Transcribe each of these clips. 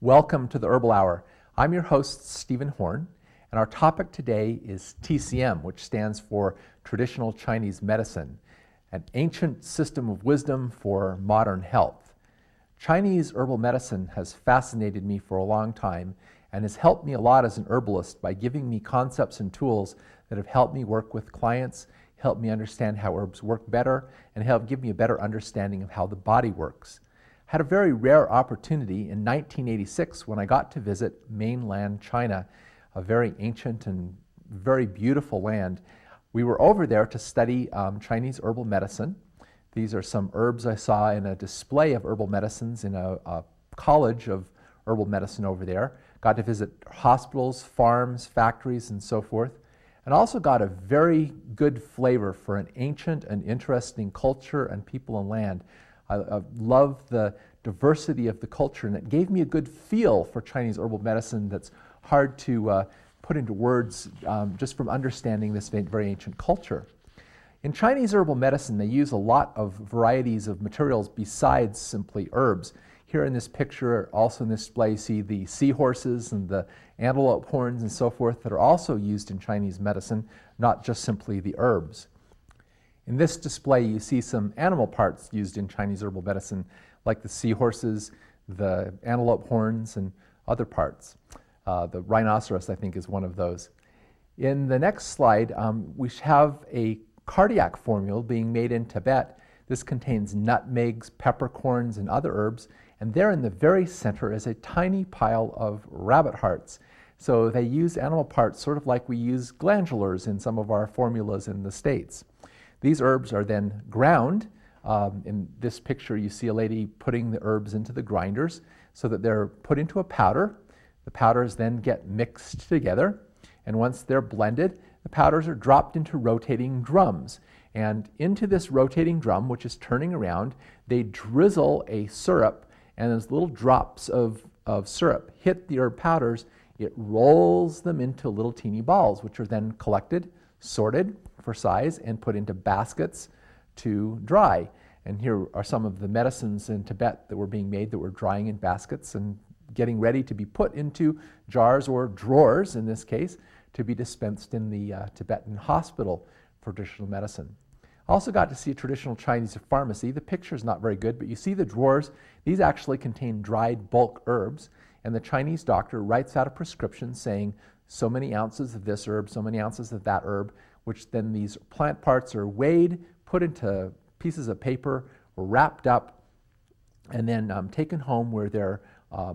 Welcome to the Herbal Hour. I'm your host, Stephen Horne, and our topic today is TCM, which stands for Traditional Chinese Medicine, an ancient system of wisdom for modern health. Chinese herbal medicine has fascinated me for a long time and has helped me a lot as an herbalist by giving me concepts and tools that have helped me work with clients, helped me understand how herbs work better, and helped give me a better understanding of how the body works. Had a very rare opportunity in 1986 when I got to visit mainland China, a very ancient and very beautiful land. We were over there to study Chinese herbal medicine. These are some herbs I saw in a display of herbal medicines in a college of herbal medicine over there. Got to visit hospitals, farms, factories, and so forth. And also got a very good flavor for an ancient and interesting culture and people and land. I love the diversity of the culture, and it gave me a good feel for Chinese herbal medicine that's hard to put into words just from understanding this very ancient culture. In Chinese herbal medicine, they use a lot of varieties of materials besides simply herbs. Here in this picture, also in this display, you see the seahorses and the antelope horns and so forth that are also used in Chinese medicine, not just simply the herbs. In this display, you see some animal parts used in Chinese herbal medicine, like the seahorses, the antelope horns, and other parts. The rhinoceros, I think, is one of those. In the next slide, we have a cardiac formula being made in Tibet. This contains nutmegs, peppercorns, and other herbs, and there in the very center is a tiny pile of rabbit hearts. So they use animal parts sort of like we use glandulars in some of our formulas in the States. These herbs are then ground. In this picture, you see a lady putting the herbs into the grinders so that they're put into a powder. The powders then get mixed together, and once they're blended, the powders are dropped into rotating drums. And into this rotating drum, which is turning around, they drizzle a syrup, and as little drops of syrup hit the herb powders, it rolls them into little teeny balls, which are then collected, sorted for size, and put into baskets to dry. And here are some of the medicines in Tibet that were being made that were drying in baskets and getting ready to be put into jars or drawers, in this case, to be dispensed in the Tibetan hospital for traditional medicine. Also got to see a traditional Chinese pharmacy. The picture is not very good, but you see the drawers. These actually contain dried bulk herbs, and the Chinese doctor writes out a prescription saying so many ounces of this herb, so many ounces of that herb, which then these plant parts are weighed, put into pieces of paper, wrapped up, and then taken home where they're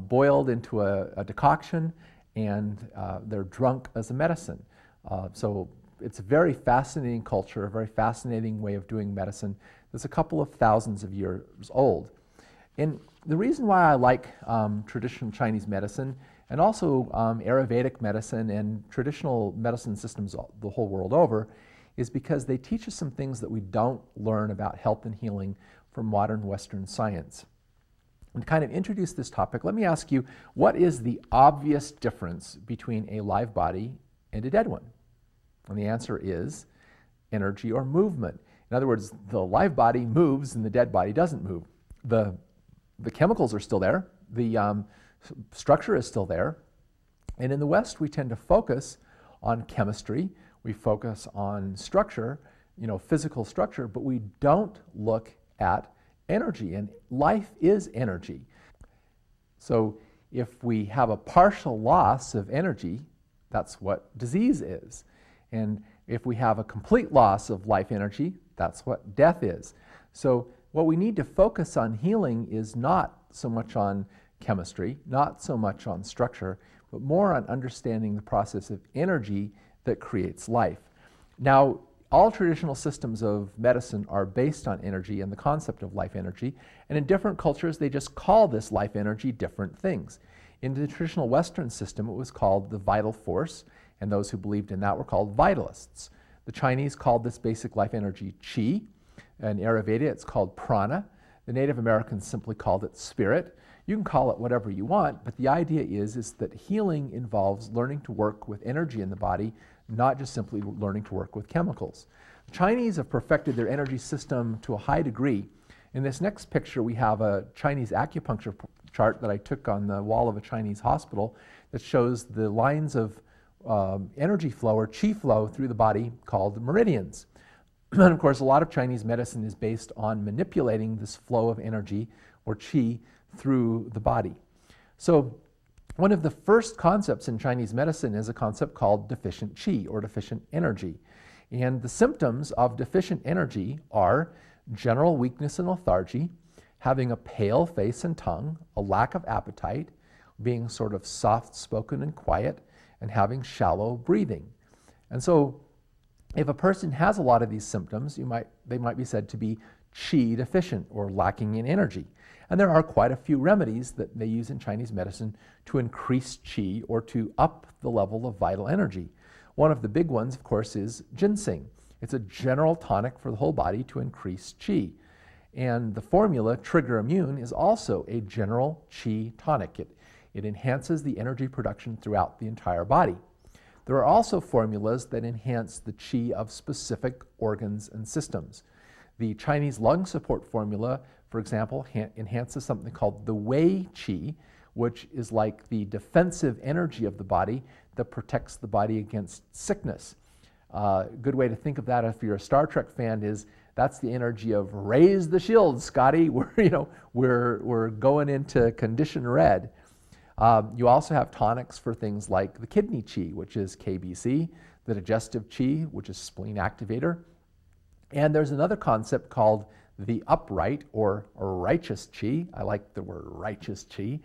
boiled into a decoction, and they're drunk as a medicine. So it's a very fascinating culture, a very fascinating way of doing medicine that's a couple of thousands of years old. And the reason why I like traditional Chinese medicine and also Ayurvedic medicine and traditional medicine systems the whole world over is because they teach us some things that we don't learn about health and healing from modern Western science. And to kind of introduce this topic, let me ask you, what is the obvious difference between a live body and a dead one? And the answer is energy or movement. In other words, the live body moves and the dead body doesn't move. The chemicals are still there. The structure is still there. And in the West, we tend to focus on chemistry. We focus on structure, physical structure, but we don't look at energy. And life is energy. So if we have a partial loss of energy, that's what disease is. And if we have a complete loss of life energy, that's what death is. So what we need to focus on healing is not so much on chemistry, not so much on structure, but more on understanding the process of energy that creates life. Now, all traditional systems of medicine are based on energy and the concept of life energy, and in different cultures they just call this life energy different things. In the traditional Western system it was called the vital force, and those who believed in that were called vitalists. The Chinese called this basic life energy Chi. In Ayurveda it's called prana. The Native Americans simply called it spirit. You can call it whatever you want, but the idea is that healing involves learning to work with energy in the body, not just simply learning to work with chemicals. The Chinese have perfected their energy system to a high degree. In this next picture, we have a Chinese acupuncture chart that I took on the wall of a Chinese hospital that shows the lines of energy flow or qi flow through the body called meridians. And of course, a lot of Chinese medicine is based on manipulating this flow of energy or qi through the body. So one of the first concepts in Chinese medicine is a concept called deficient qi or deficient energy. And the symptoms of deficient energy are general weakness and lethargy, having a pale face and tongue, a lack of appetite, being sort of soft-spoken and quiet, and having shallow breathing. And so if a person has a lot of these symptoms, they might be said to be qi deficient or lacking in energy. And there are quite a few remedies that they use in Chinese medicine to increase qi or to up the level of vital energy. One of the big ones, of course, is ginseng. It's a general tonic for the whole body to increase qi. And the formula Trigger Immune is also a general qi tonic. It enhances the energy production throughout the entire body. There are also formulas that enhance the qi of specific organs and systems. The Chinese lung support formula, for example, enhances something called the Wei qi, which is like the defensive energy of the body that protects the body against sickness. A good way to think of that, if you're a Star Trek fan, is that's the energy of raise the shield, Scotty. We're going into condition red. You also have tonics for things like the kidney qi, which is KBC, the digestive qi, which is spleen activator. And there's another concept called the upright or righteous qi. I like the word righteous qi,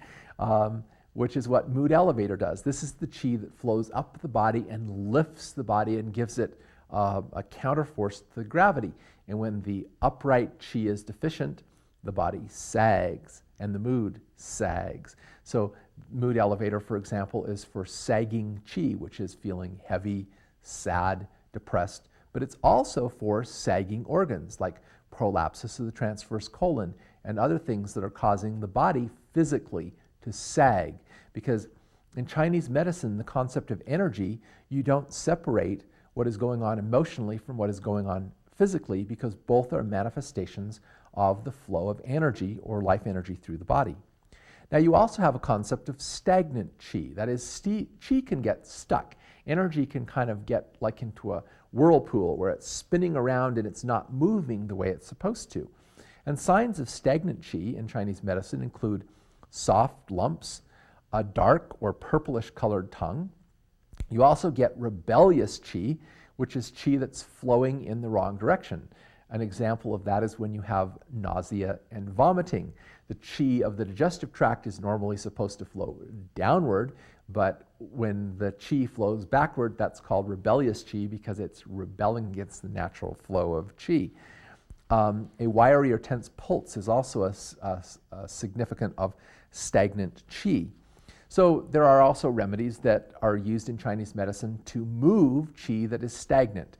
which is what mood elevator does. This is the qi that flows up the body and lifts the body and gives it a counterforce to the gravity. And when the upright qi is deficient, the body sags and the mood sags. So mood elevator, for example, is for sagging qi, which is feeling heavy, sad, depressed. But it's also for sagging organs like prolapsus of the transverse colon and other things that are causing the body physically to sag. Because in Chinese medicine, the concept of energy, you don't separate what is going on emotionally from what is going on physically, because both are manifestations of the flow of energy or life energy through the body. Now, you also have a concept of stagnant qi. That is, qi can get stuck. Energy can kind of get like into a whirlpool where it's spinning around and it's not moving the way it's supposed to. And signs of stagnant qi in Chinese medicine include soft lumps, a dark or purplish colored tongue. You also get rebellious qi, which is qi that's flowing in the wrong direction. An example of that is when you have nausea and vomiting. The qi of the digestive tract is normally supposed to flow downward, but when the qi flows backward, that's called rebellious qi because it's rebelling against the natural flow of qi. A wiry or tense pulse is also a significant of stagnant qi. So there are also remedies that are used in Chinese medicine to move qi that is stagnant.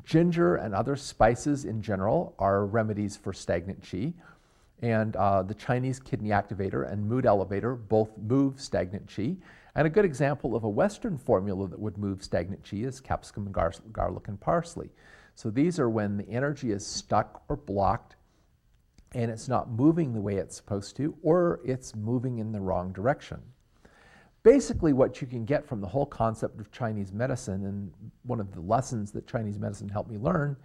Ginger and other spices in general are remedies for stagnant qi. And the Chinese kidney activator and mood elevator both move stagnant qi. And a good example of a Western formula that would move stagnant qi is capsicum and garlic and parsley. So these are when the energy is stuck or blocked and it's not moving the way it's supposed to, or it's moving in the wrong direction. Basically, what you can get from the whole concept of Chinese medicine, and one of the lessons that Chinese medicine helped me learn,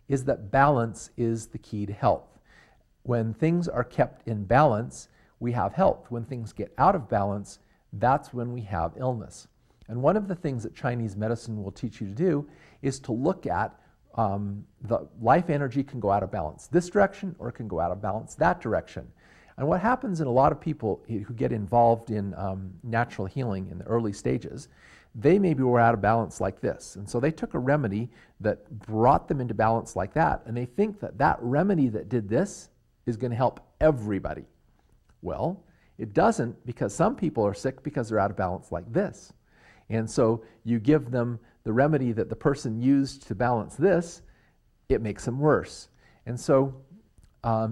is that balance is the key to health. When things are kept in balance, we have health. When things get out of balance, that's when we have illness. And one of the things that Chinese medicine will teach you to do is to look at the life energy can go out of balance this direction, or it can go out of balance that direction. And what happens in a lot of people who get involved in natural healing in the early stages, they maybe were out of balance like this. And so they took a remedy that brought them into balance like that, and they think that that remedy that did this is going to help everybody. Well, it doesn't, because some people are sick because they're out of balance like this. And so you give them the remedy that the person used to balance this, it makes them worse. And so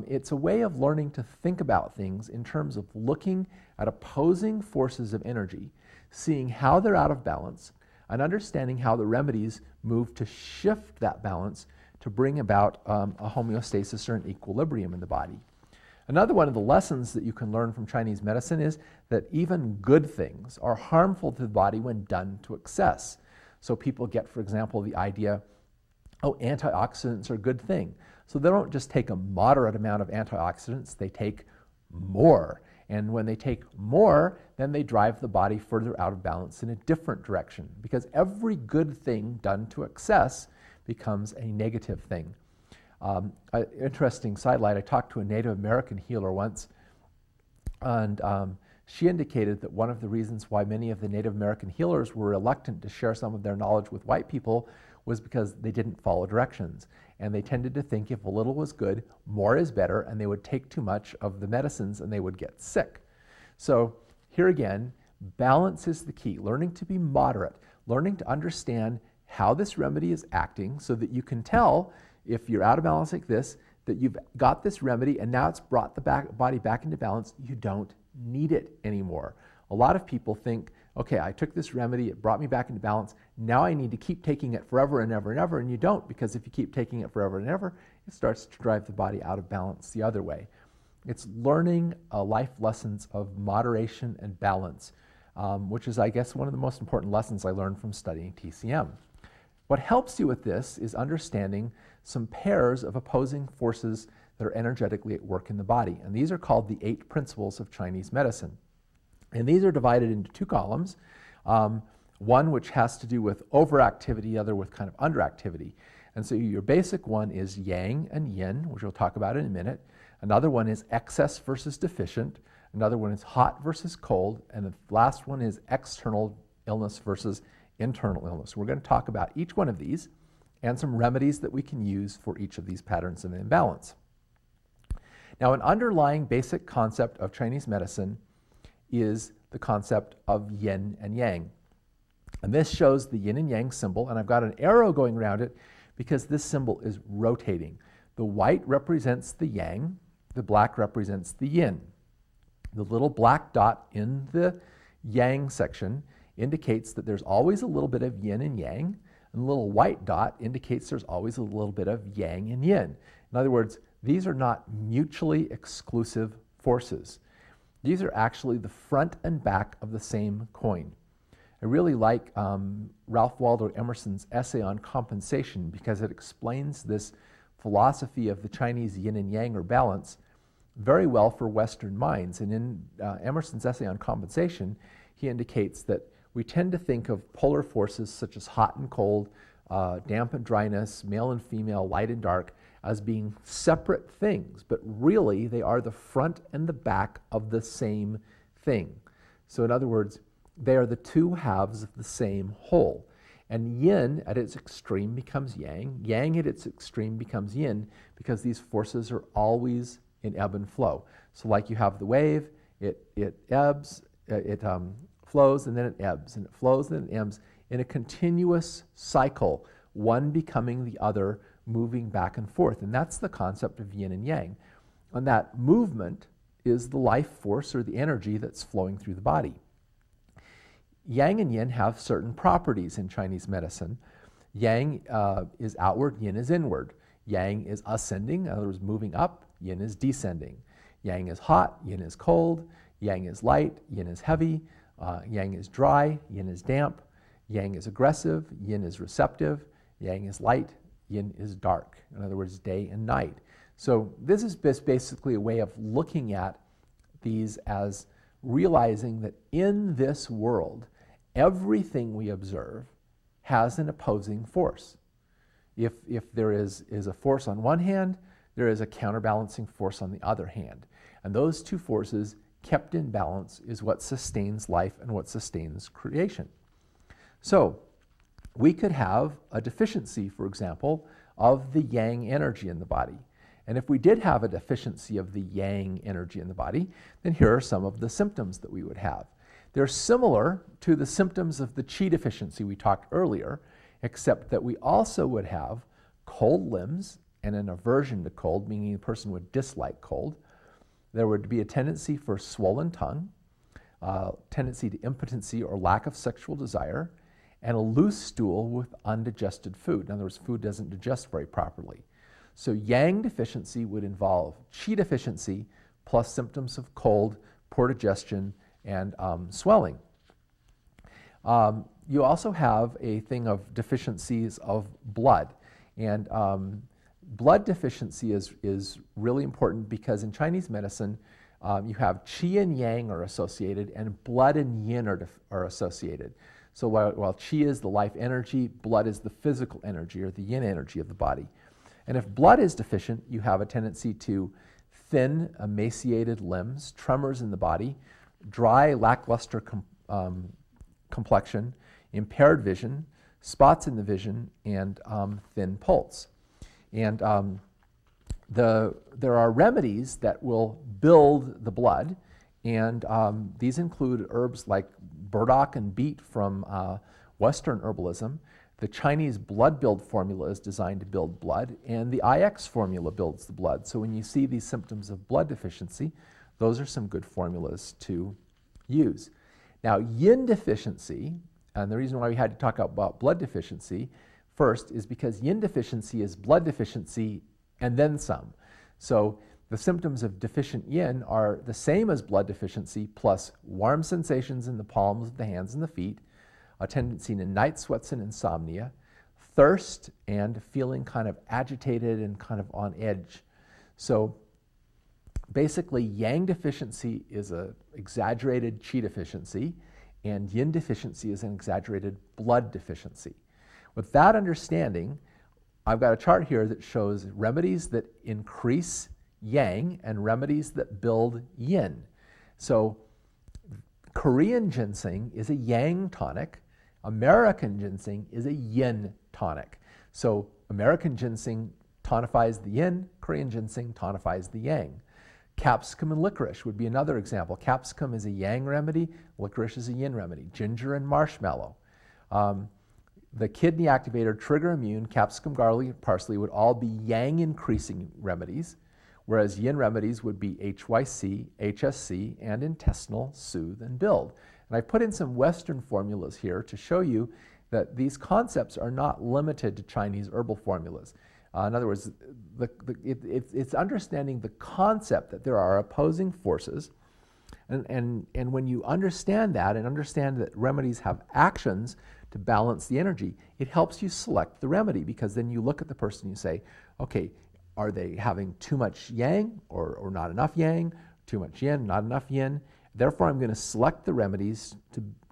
it's a way of learning to think about things in terms of looking at opposing forces of energy, seeing how they're out of balance, and understanding how the remedies move to shift that balance to bring about a homeostasis or an equilibrium in the body. Another one of the lessons that you can learn from Chinese medicine is that even good things are harmful to the body when done to excess. So people get, for example, the idea, oh, antioxidants are a good thing. So they don't just take a moderate amount of antioxidants, they take more. And when they take more, then they drive the body further out of balance in a different direction, because every good thing done to excess becomes a negative thing. Interesting sidelight, I talked to a Native American healer once, and she indicated that one of the reasons why many of the Native American healers were reluctant to share some of their knowledge with white people was because they didn't follow directions. And they tended to think if a little was good, more is better, and they would take too much of the medicines and they would get sick. So here again, balance is the key. Learning to be moderate, learning to understand how this remedy is acting so that you can tell if you're out of balance like this, that you've got this remedy and now it's brought the body back into balance, you don't need it anymore. A lot of people think, okay, I took this remedy, it brought me back into balance, now I need to keep taking it forever and ever and ever, and you don't, because if you keep taking it forever and ever, it starts to drive the body out of balance the other way. It's learning life lessons of moderation and balance, which is, I guess, one of the most important lessons I learned from studying TCM. What helps you with this is understanding some pairs of opposing forces that are energetically at work in the body, and these are called the 8 principles of Chinese medicine. And these are divided into 2 columns, one which has to do with overactivity, the other with kind of underactivity. And so your basic one is yang and yin, which we'll talk about in a minute. Another one is excess versus deficient. Another one is hot versus cold. And the last one is external illness versus internal illness. We're going to talk about each one of these and some remedies that we can use for each of these patterns of imbalance. Now, an underlying basic concept of Chinese medicine is the concept of yin and yang. And this shows the yin and yang symbol, and I've got an arrow going around it because this symbol is rotating. The white represents the yang, the black represents the yin. The little black dot in the yang section indicates that there's always a little bit of yin and yang, and the little white dot indicates there's always a little bit of yang and yin. In other words, these are not mutually exclusive forces. These are actually the front and back of the same coin. I really like Ralph Waldo Emerson's essay on compensation because it explains this philosophy of the Chinese yin and yang or balance very well for Western minds. And in Emerson's essay on compensation, he indicates that we tend to think of polar forces such as hot and cold, damp and dryness, male and female, light and dark, as being separate things, but really they are the front and the back of the same thing. So in other words, they are the 2 halves of the same whole. And yin at its extreme becomes yang, yang at its extreme becomes yin, because these forces are always in ebb and flow. So like you have the wave, it ebbs, it flows, and then it ebbs, and it flows, and then it ebbs in a continuous cycle, one becoming the other, moving back and forth. And that's the concept of yin and yang. And that movement is the life force or the energy that's flowing through the body. Yang and yin have certain properties in Chinese medicine. Yang is outward, yin is inward. Yang is ascending, in other words, moving up, yin is descending. Yang is hot, yin is cold. Yang is light, yin is heavy. Yang is dry, yin is damp. Yang is aggressive, yin is receptive. Yang is light, yin is dark. In other words, day and night. So this is basically a way of looking at these as realizing that in this world, everything we observe has an opposing force. If there is a force on one hand, there is a counterbalancing force on the other hand. And those 2 forces kept in balance is what sustains life and what sustains creation. So we could have a deficiency, for example, of the yang energy in the body. And if we did have a deficiency of the yang energy in the body, then here are some of the symptoms that we would have. They're similar to the symptoms of the Qi deficiency we talked earlier, except that we also would have cold limbs and an aversion to cold, meaning the person would dislike cold. There would be a tendency for swollen tongue, tendency to impotency or lack of sexual desire, and a loose stool with undigested food. In other words, food doesn't digest very properly. So yang deficiency would involve Qi deficiency plus symptoms of cold, poor digestion, and swelling. You also have a thing of deficiencies of blood. And blood deficiency is really important because in Chinese medicine, you have Qi and Yang are associated, and blood and Yin are associated. So while Qi is the life energy, blood is the physical energy or the Yin energy of the body. And if blood is deficient, you have a tendency to thin, emaciated limbs, tremors in the body, dry, lackluster complexion, impaired vision, spots in the vision, and thin pulse. And there are remedies that will build the blood, and these include herbs like burdock and beet from Western herbalism. The Chinese blood build formula is designed to build blood, and the IX formula builds the blood. So when you see these symptoms of blood deficiency, those are some good formulas to use. Now, yin deficiency, and the reason why we had to talk about blood deficiency first is because yin deficiency is blood deficiency and then some. So the symptoms of deficient yin are the same as blood deficiency plus warm sensations in the palms of the hands and the feet, a tendency to night sweats and insomnia, thirst, and feeling kind of agitated and kind of on edge. So basically, yang deficiency is an exaggerated qi deficiency, and yin deficiency is an exaggerated blood deficiency. With that understanding, I've got a chart here that shows remedies that increase yang and remedies that build yin. So Korean ginseng is a yang tonic. American ginseng is a yin tonic. So American ginseng tonifies the yin, Korean ginseng tonifies the yang. Capsicum and licorice would be another example. Capsicum is a yang remedy, licorice is a yin remedy. Ginger and marshmallow. The kidney activator, trigger immune, capsicum, garlic, parsley would all be yang increasing remedies, whereas yin remedies would be HYC, HSC, and intestinal, soothe, and build. And I put in some Western formulas here to show you that these concepts are not limited to Chinese herbal formulas. In other words, it's understanding the concept that there are opposing forces, and when you understand that and understand that remedies have actions to balance the energy, it helps you select the remedy, because then you look at the person and you say, okay, are they having too much yang or not enough yang, too much yin, not enough yin? Therefore, I'm going to select the remedies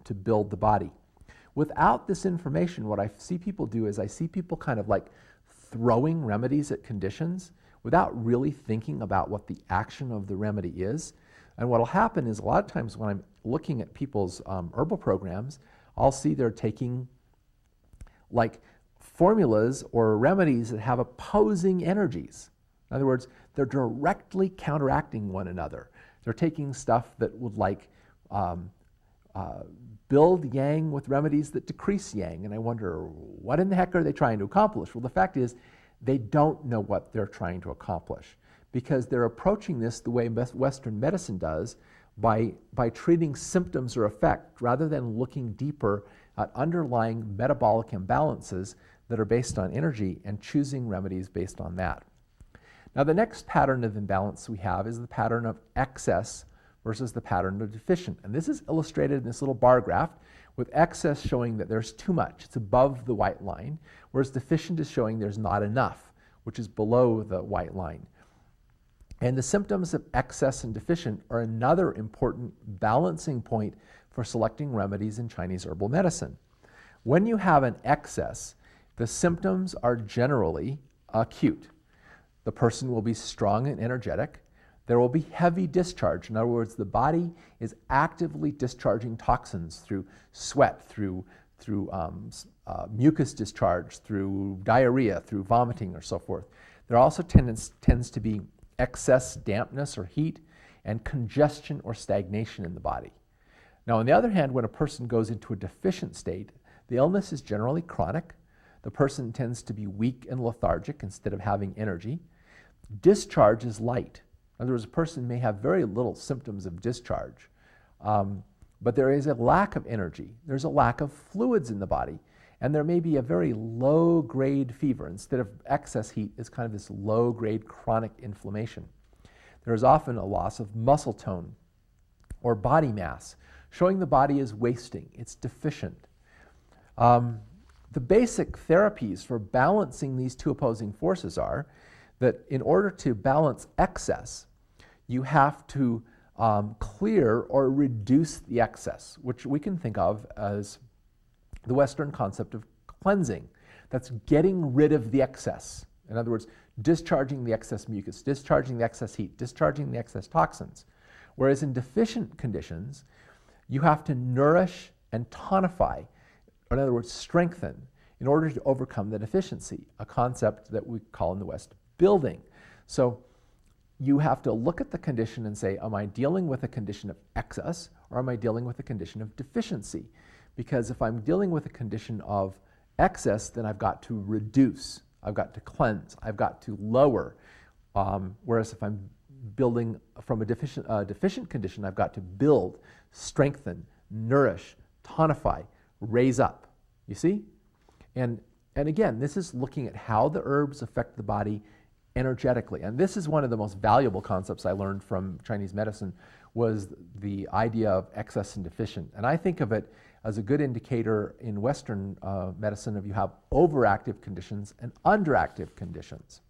to build the body. Without this information, what I see people do is I see people kind of like throwing remedies at conditions without really thinking about what the action of the remedy is. And what will happen is a lot of times when I'm looking at people's herbal programs, I'll see they're taking like formulas or remedies that have opposing energies. In other words, they're directly counteracting one another. They're taking stuff that would like build yang with remedies that decrease yang. And I wonder, what in the heck are they trying to accomplish? Well, the fact is, they don't know what they're trying to accomplish, because they're approaching this the way Western medicine does, by treating symptoms or effect rather than looking deeper at underlying metabolic imbalances that are based on energy and choosing remedies based on that. Now, the next pattern of imbalance we have is the pattern of excess versus the pattern of deficient. And this is illustrated in this little bar graph, with excess showing that there's too much, it's above the white line, whereas deficient is showing there's not enough, which is below the white line. And the symptoms of excess and deficient are another important balancing point for selecting remedies in Chinese herbal medicine. When you have an excess, the symptoms are generally acute. The person will be strong and energetic. There will be heavy discharge. In other words, the body is actively discharging toxins through sweat, through mucus discharge, through diarrhea, through vomiting, or so forth. There also tends to be excess dampness or heat and congestion or stagnation in the body. Now, on the other hand, when a person goes into a deficient state, the illness is generally chronic. The person tends to be weak and lethargic instead of having energy. Discharge is light. In other words, a person may have very little symptoms of discharge, but there is a lack of energy. There's a lack of fluids in the body, and there may be a very low-grade fever. Instead of excess heat, it's kind of this low-grade chronic inflammation. there is often a loss of muscle tone or body mass, showing the body is wasting, it's deficient. The basic therapies for balancing these two opposing forces are that in order to balance excess, you have to clear or reduce the excess, which we can think of as the Western concept of cleansing. That's getting rid of the excess. In other words, discharging the excess mucus, discharging the excess heat, discharging the excess toxins. Whereas in deficient conditions, you have to nourish and tonify, or in other words, strengthen, in order to overcome the deficiency, a concept that we call in the West building. So you have to look at the condition and say, am I dealing with a condition of excess or am I dealing with a condition of deficiency? Because if I'm dealing with a condition of excess, then I've got to reduce, I've got to cleanse, I've got to lower. Whereas if I'm building from a deficient condition, I've got to build, strengthen, nourish, tonify, raise up. You see? And again, this is looking at how the herbs affect the body energetically. And this is one of the most valuable concepts I learned from Chinese medicine, was the idea of excess and deficient. And I think of it as a good indicator in Western medicine of you have overactive conditions and underactive conditions.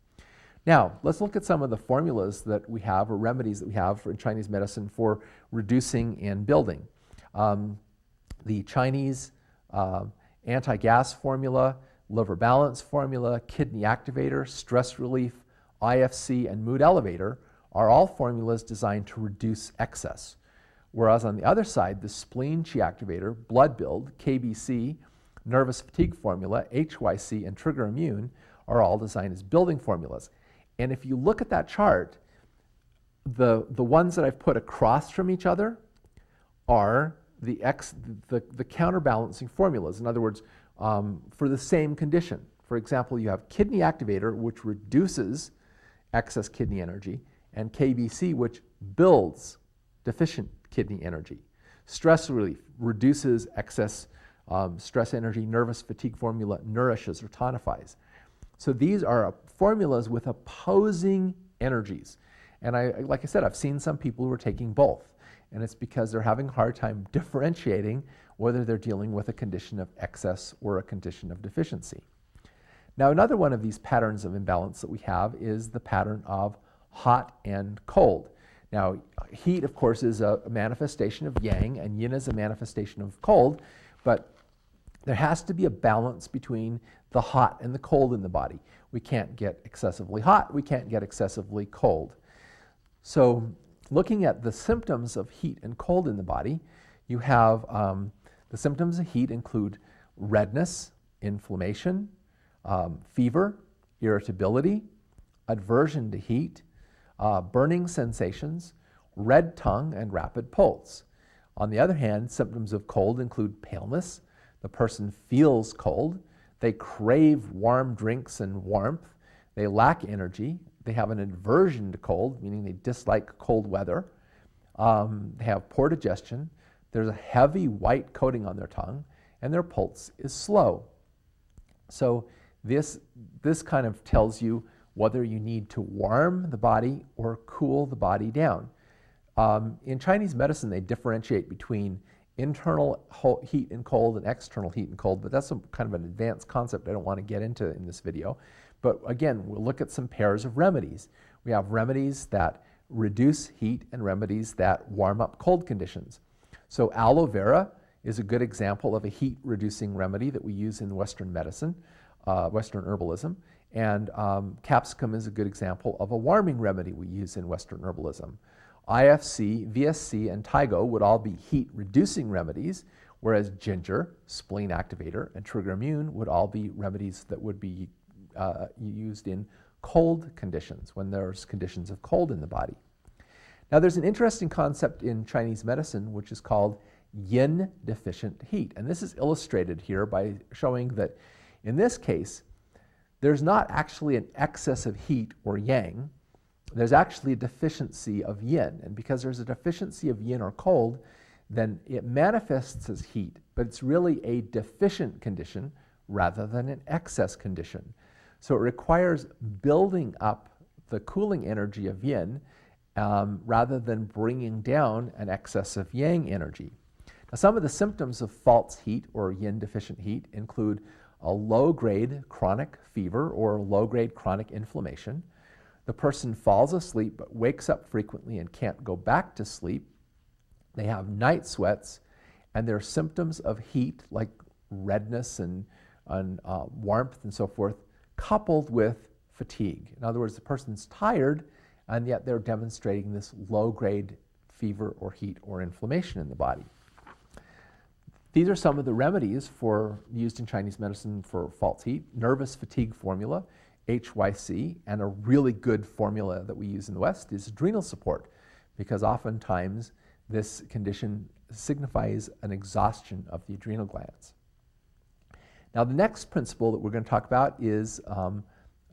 Now, let's look at some of the formulas that we have, or remedies that we have in Chinese medicine for reducing and building. The Chinese anti-gas formula, liver balance formula, kidney activator, stress relief, IFC, and mood elevator are all formulas designed to reduce excess. Whereas on the other side, the spleen chi activator, blood build, KBC, nervous fatigue formula, HYC, and trigger immune are all designed as building formulas. And if you look at that chart, the ones that I've put across from each other are the counterbalancing formulas. In other words, for the same condition. For example, you have kidney activator, which reduces excess kidney energy, and KBC, which builds deficient kidney energy. Stress relief reduces excess stress energy. Nervous fatigue formula nourishes or tonifies. So these are formulas with opposing energies. And like I said, I've seen some people who are taking both. And it's because they're having a hard time differentiating whether they're dealing with a condition of excess or a condition of deficiency. Now, another one of these patterns of imbalance that we have is the pattern of hot and cold. Now, heat, of course, is a manifestation of yang, and yin is a manifestation of cold, but there has to be a balance between the hot and the cold in the body. We can't get excessively hot, we can't get excessively cold. So, looking at the symptoms of heat and cold in the body, you have the symptoms of heat include redness, inflammation, fever, irritability, aversion to heat, burning sensations, red tongue, and rapid pulse. On the other hand, symptoms of cold include paleness. The person feels cold. They crave warm drinks and warmth. They lack energy. They have an aversion to cold, meaning they dislike cold weather. They have poor digestion. There's a heavy white coating on their tongue, and their pulse is slow. So this kind of tells you whether you need to warm the body or cool the body down. In Chinese medicine, they differentiate between internal heat and cold and external heat and cold, but that's kind of an advanced concept I don't want to get into in this video. But again, we'll look at some pairs of remedies. We have remedies that reduce heat and remedies that warm up cold conditions. So aloe vera is a good example of a heat-reducing remedy that we use in Western medicine, Western herbalism. And capsicum is a good example of a warming remedy we use in Western herbalism. IFC, VSC, and Taigo would all be heat-reducing remedies, whereas ginger, spleen activator, and trigger immune would all be remedies that would be used in cold conditions, when there's conditions of cold in the body. Now, there's an interesting concept in Chinese medicine which is called yin deficient heat. And this is illustrated here by showing that in this case, there's not actually an excess of heat or yang. There's actually a deficiency of yin. And because there's a deficiency of yin or cold, then it manifests as heat, but it's really a deficient condition rather than an excess condition. So it requires building up the cooling energy of yin rather than bringing down an excess of yang energy. Now, some of the symptoms of false heat or yin deficient heat include a low-grade chronic fever or low-grade chronic inflammation. The person falls asleep but wakes up frequently and can't go back to sleep. They have night sweats, and their symptoms of heat like redness and warmth and so forth, coupled with fatigue. In other words, the person's tired, and yet they're demonstrating this low-grade fever or heat or inflammation in the body. These are some of the remedies used in Chinese medicine for false heat. Nervous fatigue formula, HYC, and a really good formula that we use in the West is adrenal support, because oftentimes this condition signifies an exhaustion of the adrenal glands. Now, the next principle that we're going to talk about is, and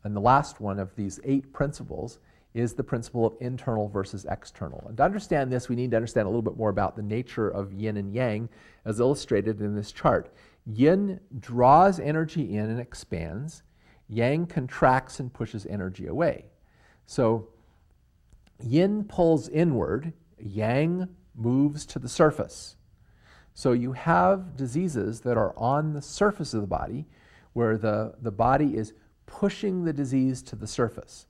the last one of these 8 principles, is the principle of internal versus external. And to understand this, we need to understand a little bit more about the nature of yin and yang as illustrated in this chart. Yin draws energy in and expands. Yang contracts and pushes energy away. So yin pulls inward, yang moves to the surface. So you have diseases that are on the surface of the body where the body is pushing the disease to the surface.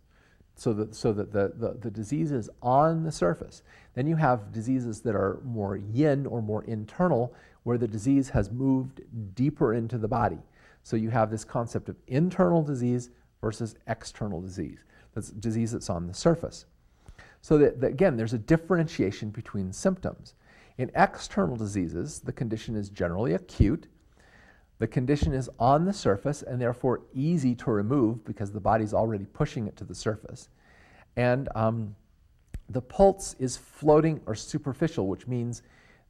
So that the disease is on the surface. Then you have diseases that are more yin or more internal, where the disease has moved deeper into the body. So you have this concept of internal disease versus external disease. That's disease that's on the surface. So that again, there's a differentiation between symptoms. In external diseases, the condition is generally acute. The condition is on the surface and therefore easy to remove because the body's already pushing it to the surface. And the pulse is floating or superficial, which means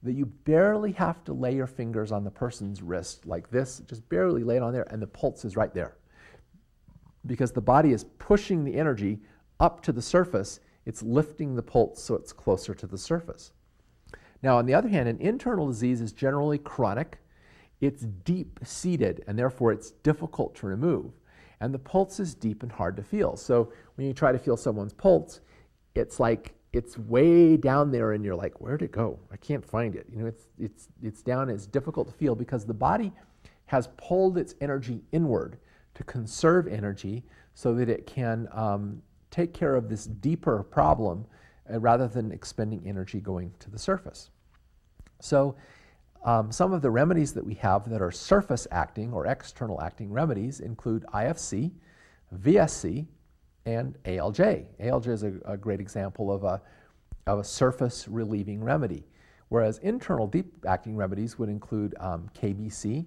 that you barely have to lay your fingers on the person's wrist like this, just barely lay it on there, and the pulse is right there. Because the body is pushing the energy up to the surface, it's lifting the pulse so it's closer to the surface. Now, on the other hand, an internal disease is generally chronic. It's deep-seated, and therefore it's difficult to remove. And the pulse is deep and hard to feel. So when you try to feel someone's pulse, it's like it's way down there, and you're like, where'd it go? I can't find it. You know, it's down. It's difficult to feel because the body has pulled its energy inward to conserve energy so that it can take care of this deeper problem rather than expending energy going to the surface. So some of the remedies that we have that are surface acting or external acting remedies include IFC, VSC, and ALJ. ALJ is a great example of a surface relieving remedy, whereas internal deep acting remedies would include KBC,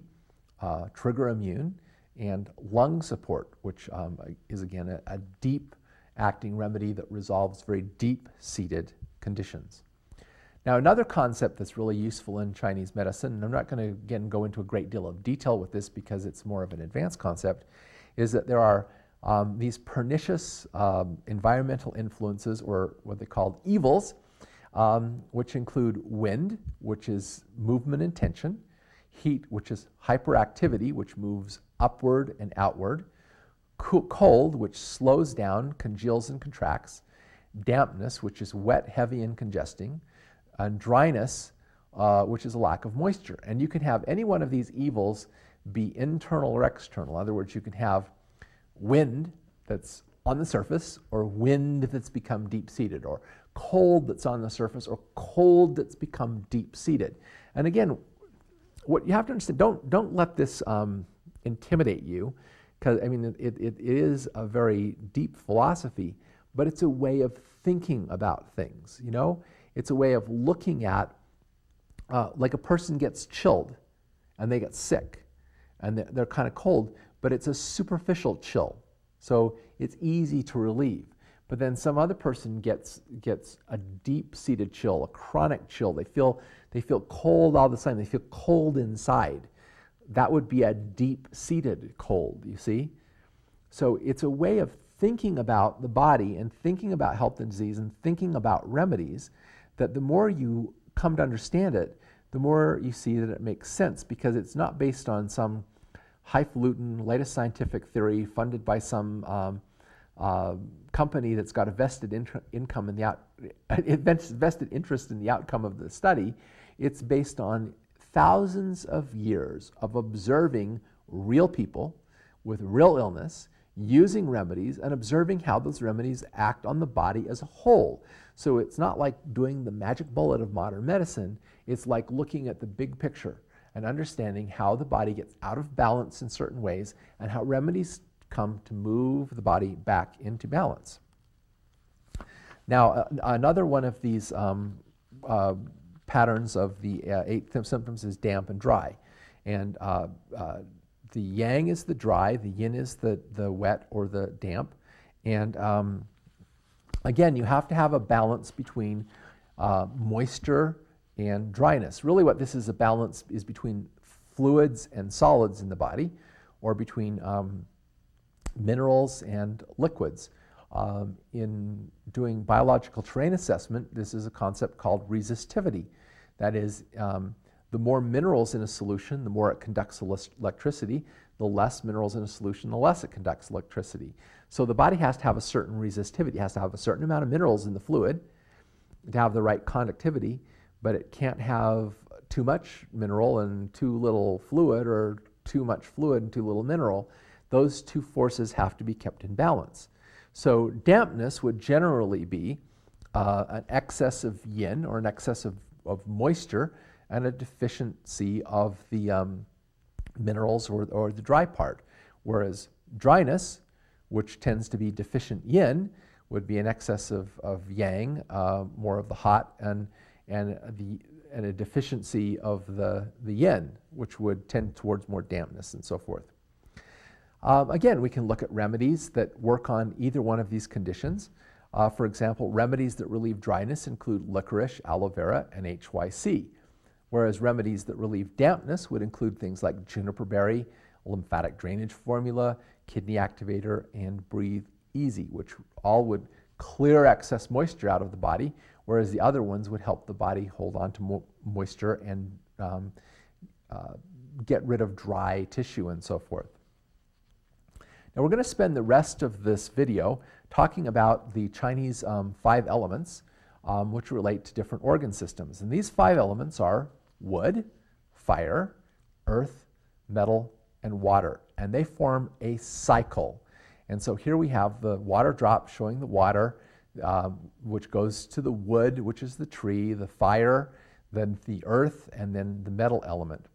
trigger immune, and lung support, which is again a deep acting remedy that resolves very deep-seated conditions. Now, another concept that's really useful in Chinese medicine, and I'm not going to again go into a great deal of detail with this because it's more of an advanced concept, is that there are these pernicious environmental influences, or what they call evils, which include wind, which is movement and tension, heat, which is hyperactivity, which moves upward and outward, cold, which slows down, congeals and contracts, dampness, which is wet, heavy, and congesting, and dryness, which is a lack of moisture. And you can have any one of these evils be internal or external. In other words, you can have wind that's on the surface, or wind that's become deep-seated, or cold that's on the surface, or cold that's become deep-seated. And again, what you have to understand, don't let this intimidate you, because I mean it is a very deep philosophy, but it's a way of thinking about things. You know, it's a way of looking at like a person gets chilled, and they get sick, and they're kind of cold, but it's a superficial chill, so it's easy to relieve. But then some other person gets a deep-seated chill, a chronic chill. They feel cold all the time. They feel cold inside. That would be a deep-seated cold, you see? So it's a way of thinking about the body and thinking about health and disease and thinking about remedies that the more you come to understand it, the more you see that it makes sense, because it's not based on some highfalutin latest scientific theory funded by some company that's got a vested income in the vested interest in the outcome of the study. It's based on thousands of years of observing real people with real illness, using remedies and observing how those remedies act on the body as a whole. So it's not like doing the magic bullet of modern medicine. It's like looking at the big picture and understanding how the body gets out of balance in certain ways and how remedies come to move the body back into balance. Now, another one of these patterns of the 8 symptoms is damp and dry. And the yang is the dry, the yin is the wet or the damp. And again, you have to have a balance between moisture and dryness. Really what this is a balance is between fluids and solids in the body, or between minerals and liquids. In doing biological terrain assessment, this is a concept called resistivity. That is, the more minerals in a solution, the more it conducts electricity. The less minerals in a solution, the less it conducts electricity. So the body has to have a certain resistivity. It has to have a certain amount of minerals in the fluid to have the right conductivity, but it can't have too much mineral and too little fluid, or too much fluid and too little mineral. Those two forces have to be kept in balance. So dampness would generally be an excess of yin, or an excess of moisture, and a deficiency of the minerals or the dry part. Whereas dryness, which tends to be deficient yin, would be an excess of yang, more of the hot, and a deficiency of the yin, which would tend towards more dampness and so forth. Again, we can look at remedies that work on either one of these conditions. For example, remedies that relieve dryness include licorice, aloe vera, and HYC, whereas remedies that relieve dampness would include things like juniper berry, lymphatic drainage formula, kidney activator, and breathe easy, which all would clear excess moisture out of the body, whereas the other ones would help the body hold on to moisture and get rid of dry tissue and so forth. Now we're going to spend the rest of this video talking about the Chinese 5 elements, which relate to different organ systems. And these 5 elements are wood, fire, earth, metal, and water. And they form a cycle. And so here we have the water drop showing the water, which goes to the wood, which is the tree, the fire, then the earth, and then the metal element.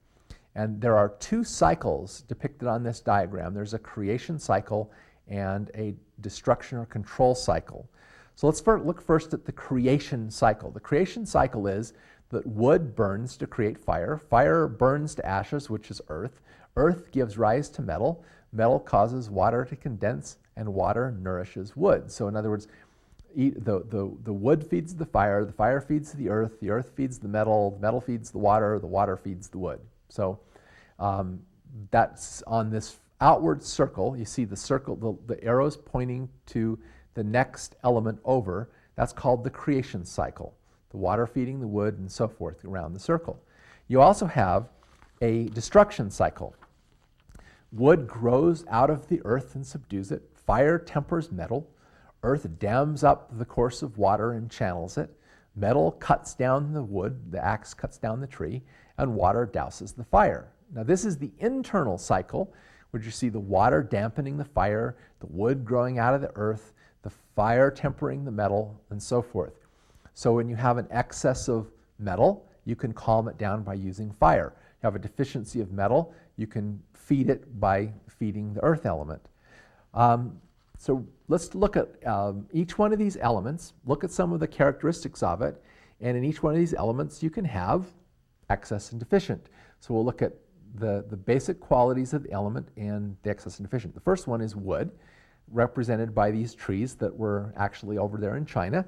And there are 2 cycles depicted on this diagram. There's a creation cycle and a destruction or control cycle. So let's look first at the creation cycle. The creation cycle is that wood burns to create fire. Fire burns to ashes, which is earth. Earth gives rise to metal. Metal causes water to condense, and water nourishes wood. So in other words, the wood feeds the fire feeds the earth feeds the metal feeds the water feeds the wood. So that's on this outward circle. You see the circle, the arrows pointing to the next element over. That's called the creation cycle. The water feeding the wood and so forth around the circle. You also have a destruction cycle. Wood grows out of the earth and subdues it. Fire tempers metal. Earth dams up the course of water and channels it. Metal cuts down the wood, the axe cuts down the tree, and water douses the fire. Now this is the internal cycle, where you see the water dampening the fire, the wood growing out of the earth, the fire tempering the metal, and so forth. So when you have an excess of metal, you can calm it down by using fire. You have a deficiency of metal, you can feed it by feeding the earth element. So let's look at each one of these elements, look at some of the characteristics of it, and in each one of these elements you can have excess and deficient. So we'll look at the basic qualities of the element and the excess and deficient. The first one is wood, represented by these trees that were actually over there in China.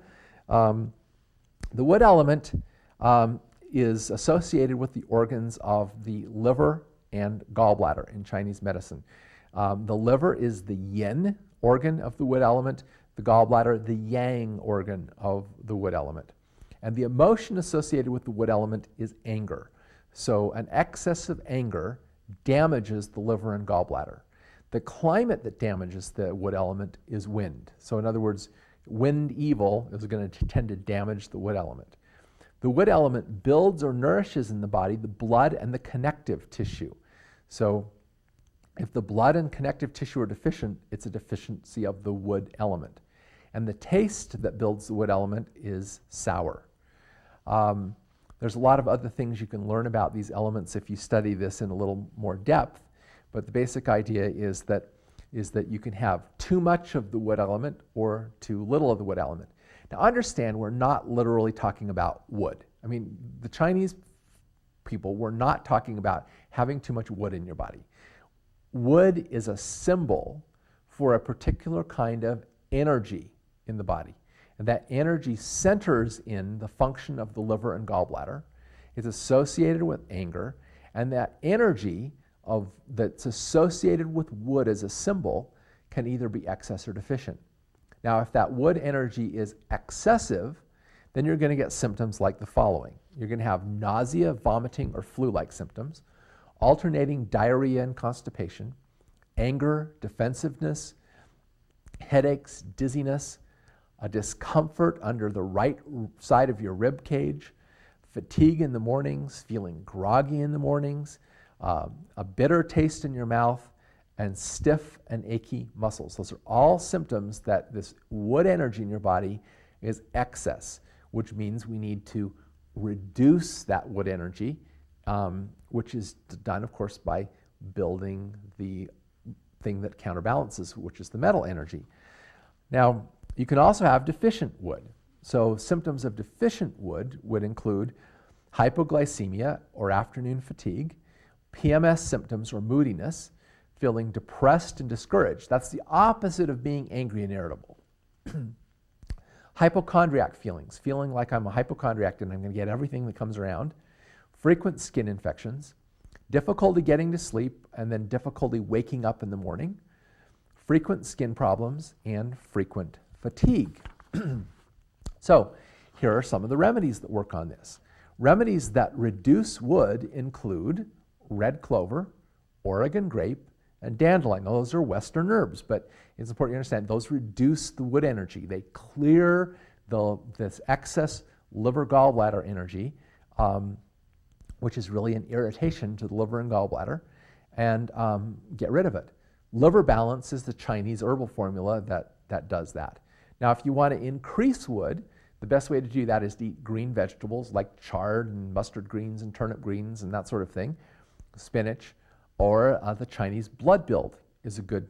The wood element is associated with the organs of the liver and gallbladder in Chinese medicine. The liver is the yin organ of the wood element, the gallbladder, the yang organ of the wood element. And the emotion associated with the wood element is anger. So an excess of anger damages the liver and gallbladder. The climate that damages the wood element is wind. So in other words, wind evil is going to tend to damage the wood element. The wood element builds or nourishes in the body the blood and the connective tissue. So if the blood and connective tissue are deficient, it's a deficiency of the wood element. And the taste that builds the wood element is sour. There's a lot of other things you can learn about these elements if you study this in a little more depth, but the basic idea is that you can have too much of the wood element or too little of the wood element. Now understand, we're not literally talking about wood. I mean, the Chinese people were not talking about having too much wood in your body. Wood is a symbol for a particular kind of energy in the body. And that energy centers in the function of the liver and gallbladder. It's associated with anger. And that energy that's associated with wood as a symbol can either be excess or deficient. Now, if that wood energy is excessive, then you're going to get symptoms like the following. You're going to have nausea, vomiting, or flu-like symptoms, alternating diarrhea and constipation, anger, defensiveness, headaches, dizziness, a discomfort under the right side of your rib cage, fatigue in the mornings, feeling groggy in the mornings, a bitter taste in your mouth, and stiff and achy muscles. Those are all symptoms that this wood energy in your body is excess, which means we need to reduce that wood energy, which is done, of course, by building the thing that counterbalances, which is the metal energy. Now, you can also have deficient wood. So symptoms of deficient wood would include hypoglycemia or afternoon fatigue, PMS symptoms or moodiness, feeling depressed and discouraged. That's the opposite of being angry and irritable. Hypochondriac feelings, feeling like I'm a hypochondriac and I'm going to get everything that comes around. Frequent skin infections, difficulty getting to sleep, and then difficulty waking up in the morning. Frequent skin problems and frequent fatigue. So here are some of the remedies that work on this. Remedies that reduce wood include red clover, Oregon grape, and dandelion. Now, those are Western herbs, but it's important to understand those reduce the wood energy. They clear this excess liver gallbladder energy, which is really an irritation to the liver and gallbladder, and get rid of it. Liver balance is the Chinese herbal formula that does that. Now, if you want to increase wood, the best way to do that is to eat green vegetables like chard and mustard greens and turnip greens and that sort of thing, spinach, or the Chinese blood build is a good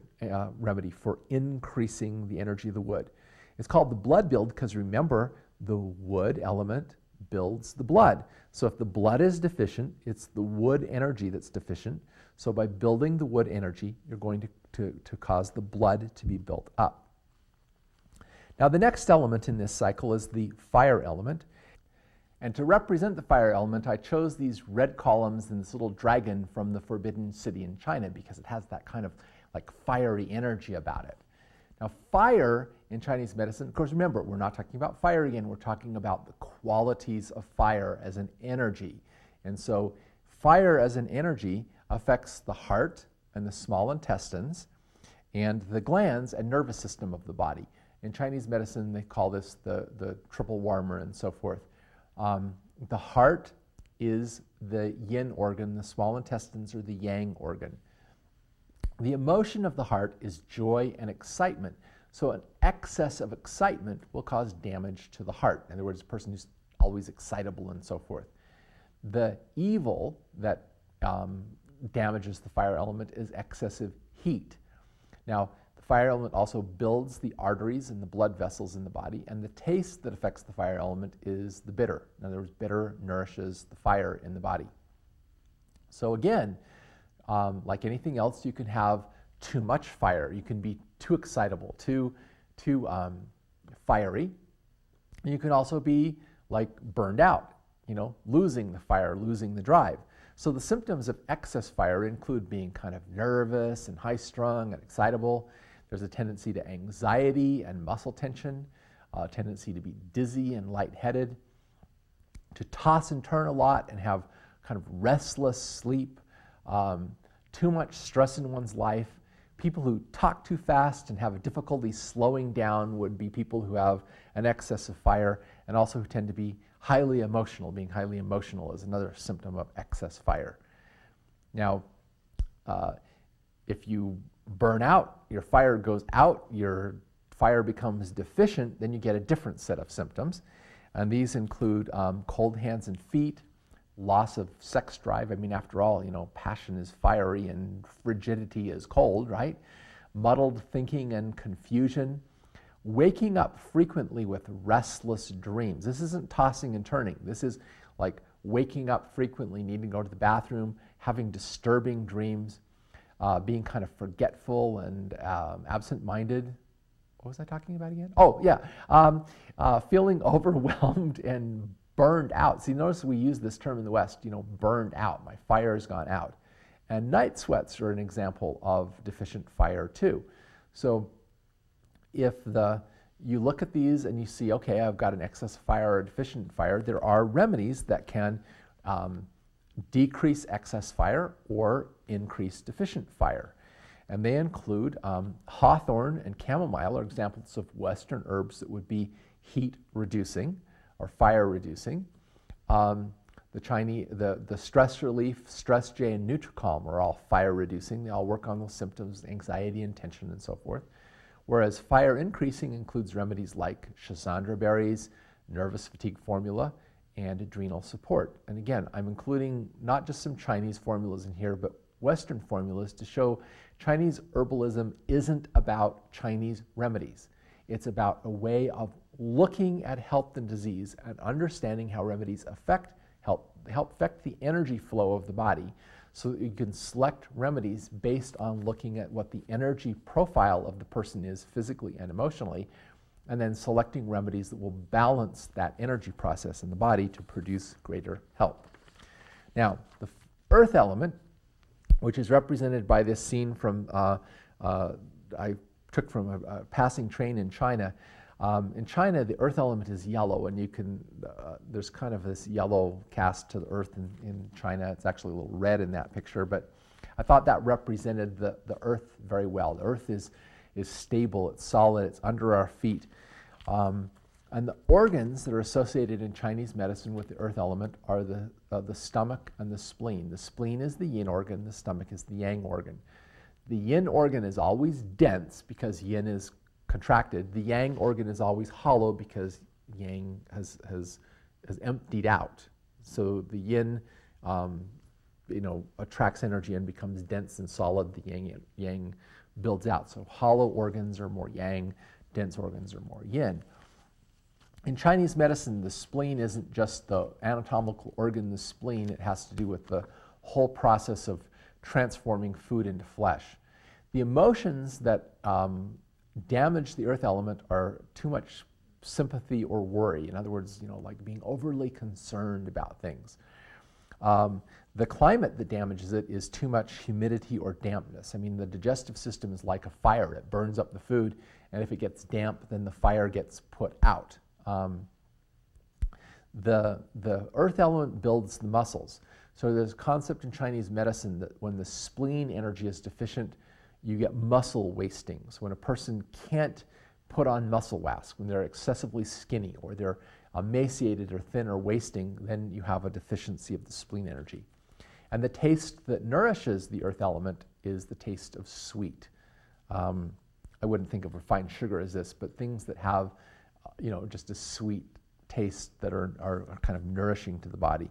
remedy for increasing the energy of the wood. It's called the blood build because remember, the wood element builds the blood. So if the blood is deficient, it's the wood energy that's deficient. So by building the wood energy, you're going to cause the blood to be built up. Now the next element in this cycle is the fire element. And to represent the fire element, I chose these red columns and this little dragon from the Forbidden City in China because it has that kind of like fiery energy about it. Now fire in Chinese medicine, of course remember, we're not talking about fire again, we're talking about the qualities of fire as an energy. And so fire as an energy affects the heart and the small intestines and the glands and nervous system of the body. In Chinese medicine, they call this the triple warmer and so forth. The heart is the yin organ, the small intestines are the yang organ. The emotion of the heart is joy and excitement. So an excess of excitement will cause damage to the heart. In other words, a person who's always excitable and so forth. The evil that damages the fire element is excessive heat. Now, the fire element also builds the arteries and the blood vessels in the body, and the taste that affects the fire element is the bitter. In other words, bitter nourishes the fire in the body. So again, like anything else, you can have too much fire. You can be too excitable, too fiery. And you can also be like burned out, losing the fire, losing the drive. So the symptoms of excess fire include being kind of nervous and high-strung and excitable. There's a tendency to anxiety and muscle tension, a tendency to be dizzy and lightheaded, to toss and turn a lot and have kind of restless sleep, too much stress in one's life. People who talk too fast and have difficulty slowing down would be people who have an excess of fire, and also who tend to be highly emotional. Being highly emotional is another symptom of excess fire. Now, if you burn out, your fire goes out, your fire becomes deficient, then you get a different set of symptoms. And these include cold hands and feet, loss of sex drive. I mean, after all, passion is fiery and frigidity is cold, right? Muddled thinking and confusion. Waking up frequently with restless dreams. This isn't tossing and turning. This is like waking up frequently, needing to go to the bathroom, having disturbing dreams, being kind of forgetful and absent-minded. What was I talking about again? Oh, yeah. Feeling overwhelmed and burned out. See, notice we use this term in the West, burned out. My fire's gone out. And night sweats are an example of deficient fire too. So if you look at these and you see, okay, I've got an excess fire or deficient fire, there are remedies that can decrease excess fire or increase deficient fire. And they include hawthorn and chamomile are examples of Western herbs that would be heat reducing or fire reducing. The stress relief, Stress J and Nutricalm are all fire reducing. They all work on those symptoms, anxiety and tension and so forth. Whereas fire increasing includes remedies like Schisandra berries, nervous fatigue formula, and adrenal support. And again, I'm including not just some Chinese formulas in here, but Western formulas to show Chinese herbalism isn't about Chinese remedies. It's about a way of looking at health and disease and understanding how remedies help affect the energy flow of the body, so that you can select remedies based on looking at what the energy profile of the person is physically and emotionally, and then selecting remedies that will balance that energy process in the body to produce greater health. Now, the earth element, which is represented by this scene from I took from a passing train in China. In China, the earth element is yellow, and you can, there's kind of this yellow cast to the earth in China. It's actually a little red in that picture, but I thought that represented the earth very well. The earth is stable, it's solid, it's under our feet. And the organs that are associated in Chinese medicine with the earth element are the stomach and the spleen. The spleen is the yin organ, the stomach is the yang organ. The yin organ is always dense because yin is contracted. The yang organ is always hollow because yang has emptied out. So the yin attracts energy and becomes dense and solid. The yang builds out. So hollow organs are more yang, dense organs are more yin. In Chinese medicine, the spleen isn't just the anatomical organ, the spleen. It has to do with the whole process of transforming food into flesh. The emotions that damage the earth element are too much sympathy or worry. In other words, like being overly concerned about things. The climate that damages it is too much humidity or dampness. I mean, the digestive system is like a fire. It burns up the food, and if it gets damp, then the fire gets put out. The earth element builds the muscles. So there's a concept in Chinese medicine that when the spleen energy is deficient, you get muscle wastings. When a person can't put on muscle mass, when they're excessively skinny or they're emaciated or thin or wasting, then you have a deficiency of the spleen energy. And the taste that nourishes the earth element is the taste of sweet. I wouldn't think of refined sugar as this, but things that have just a sweet taste that are kind of nourishing to the body.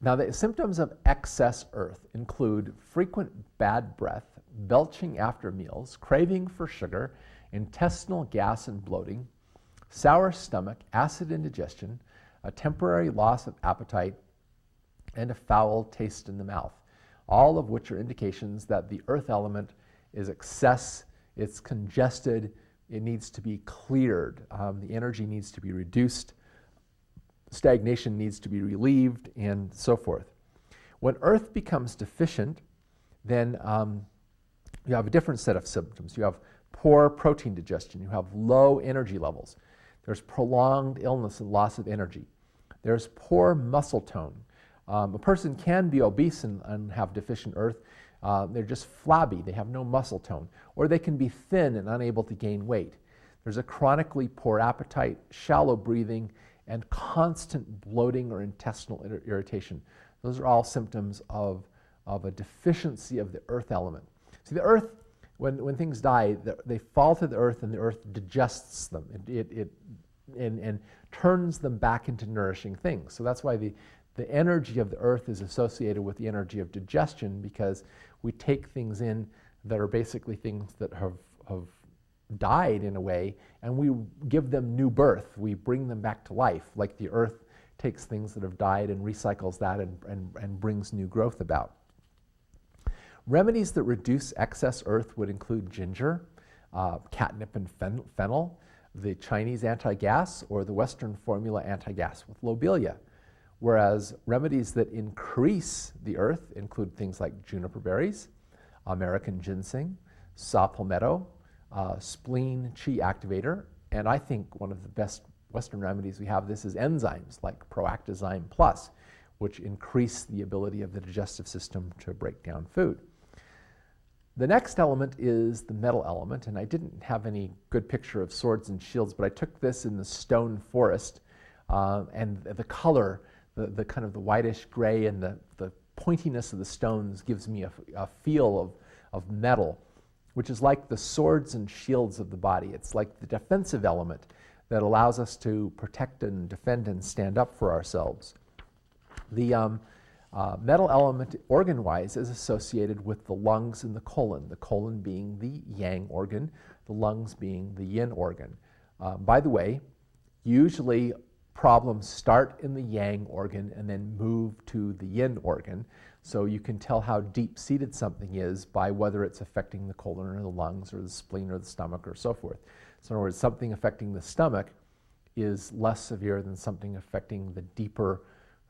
Now, the symptoms of excess earth include frequent bad breath, belching after meals, craving for sugar, intestinal gas and bloating, sour stomach, acid indigestion, a temporary loss of appetite, and a foul taste in the mouth, all of which are indications that the earth element is excess, it's congested, it needs to be cleared, the energy needs to be reduced, stagnation needs to be relieved, and so forth. When earth becomes deficient, then you have a different set of symptoms. You have poor protein digestion, you have low energy levels, there's prolonged illness and loss of energy, there's poor muscle tone. A person can be obese and have deficient earth. They're just flabby, they have no muscle tone, or they can be thin and unable to gain weight. There's a chronically poor appetite, shallow breathing, and constant bloating or intestinal irritation. Those are all symptoms of a deficiency of the earth element. See, the earth, when things die, they fall to the earth and the earth digests them. And turns them back into nourishing things. So that's why the energy of the earth is associated with the energy of digestion, because we take things in that are basically things that have died in a way, and we give them new birth. We bring them back to life, like the earth takes things that have died and recycles that and brings new growth about. Remedies that reduce excess earth would include ginger, catnip and fennel, the Chinese anti-gas, or the Western formula anti-gas with lobelia. Whereas remedies that increase the earth include things like juniper berries, American ginseng, saw palmetto, spleen chi activator, and I think one of the best Western remedies we have this is enzymes like Proactozyme Plus, which increase the ability of the digestive system to break down food. The next element is the metal element, and I didn't have any good picture of swords and shields, but I took this in the stone forest, and the color, the kind of the whitish gray and the pointiness of the stones gives me a feel of metal, which is like the swords and shields of the body. It's like the defensive element that allows us to protect and defend and stand up for ourselves. The metal element, organ-wise, is associated with the lungs and the colon being the yang organ, the lungs being the yin organ. By the way, usually problems start in the yang organ and then move to the yin organ, so you can tell how deep-seated something is by whether it's affecting the colon or the lungs or the spleen or the stomach or so forth. So in other words, something affecting the stomach is less severe than something affecting the deeper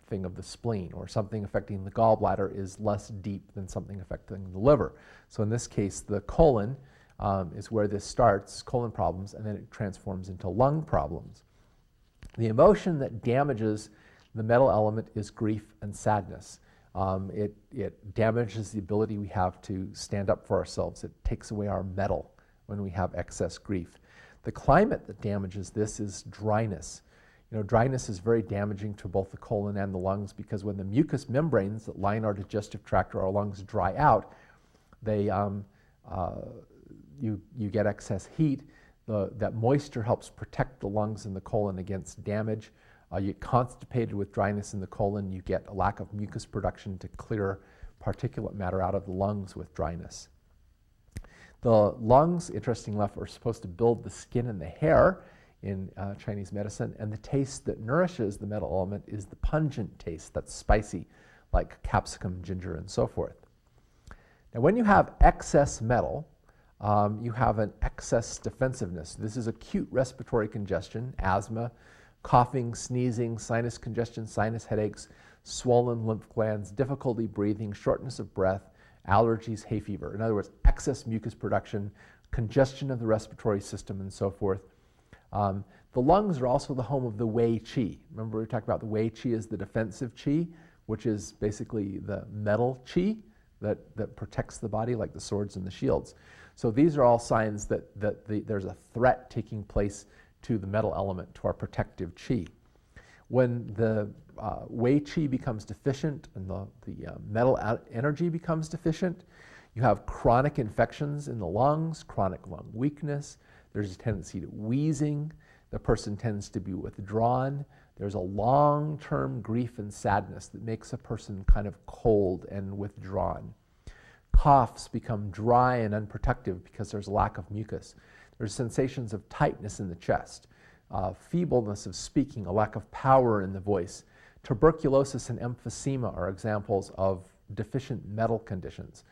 thing of the spleen, or something affecting the gallbladder is less deep than something affecting the liver. So in this case, the colon is where this starts, colon problems, and then it transforms into lung problems. The emotion that damages the metal element is grief and sadness. It damages the ability we have to stand up for ourselves. It takes away our mettle when we have excess grief. The climate that damages this is dryness. You know, dryness is very damaging to both the colon and the lungs, because when the mucous membranes that line our digestive tract or our lungs dry out, they you get excess heat. That moisture helps protect the lungs and the colon against damage. You get constipated with dryness in the colon. You get a lack of mucus production to clear particulate matter out of the lungs with dryness. The lungs, interestingly enough, are supposed to build the skin and the hair in Chinese medicine, and the taste that nourishes the metal element is the pungent taste that's spicy, like capsicum, ginger, and so forth. Now, when you have excess metal, you have an excess defensiveness. This is acute respiratory congestion, asthma, coughing, sneezing, sinus congestion, sinus headaches, swollen lymph glands, difficulty breathing, shortness of breath, allergies, hay fever. In other words, excess mucus production, congestion of the respiratory system, and so forth. The lungs are also the home of the Wei Qi. Remember we talked about the Wei Qi is the defensive Qi, which is basically the metal Qi that protects the body, like the swords and the shields. So these are all signs that there's a threat taking place to the metal element, to our protective Qi. When the Wei Qi becomes deficient and the metal energy becomes deficient, you have chronic infections in the lungs, chronic lung weakness. There's a tendency to wheezing. The person tends to be withdrawn. There's a long-term grief and sadness that makes a person kind of cold and withdrawn. Coughs become dry and unproductive because there's a lack of mucus. There's sensations of tightness in the chest, feebleness of speaking, a lack of power in the voice. Tuberculosis and emphysema are examples of deficient metal conditions.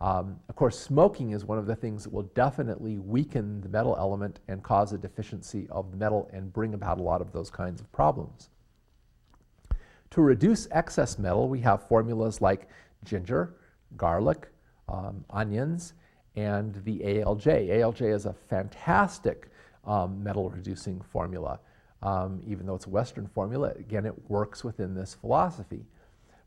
Of course, smoking is one of the things that will definitely weaken the metal element and cause a deficiency of the metal and bring about a lot of those kinds of problems. To reduce excess metal, we have formulas like ginger, garlic, onions, and the ALJ. ALJ is a fantastic metal-reducing formula. Even though it's a Western formula, again, it works within this philosophy.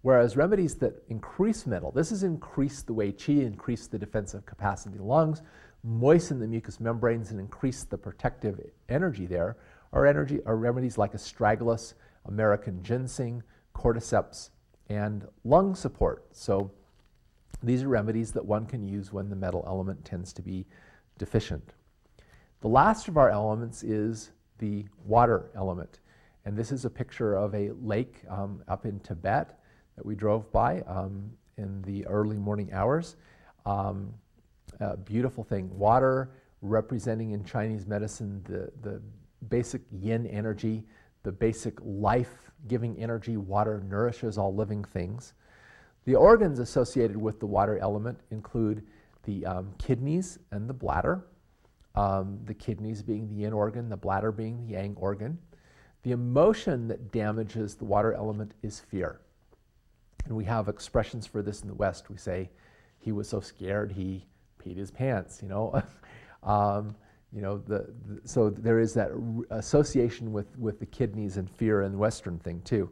Whereas remedies that increase metal, this is increase the way qi, increase the defensive capacity of the lungs, moisten the mucous membranes and increase the protective energy there, are remedies like astragalus, American ginseng, cordyceps, and lung support. So these are remedies that one can use when the metal element tends to be deficient. The last of our elements is the water element. And this is a picture of a lake up in Tibet that we drove by in the early morning hours. A beautiful thing. Water representing in Chinese medicine the basic yin energy, the basic life-giving energy. Water nourishes all living things. The organs associated with the water element include the kidneys and the bladder. The kidneys being the yin organ, the bladder being the yang organ. The emotion that damages the water element is fear. And we have expressions for this in the West. We say, he was so scared he peed his pants, so there is that association with the kidneys and fear in the Western thing too.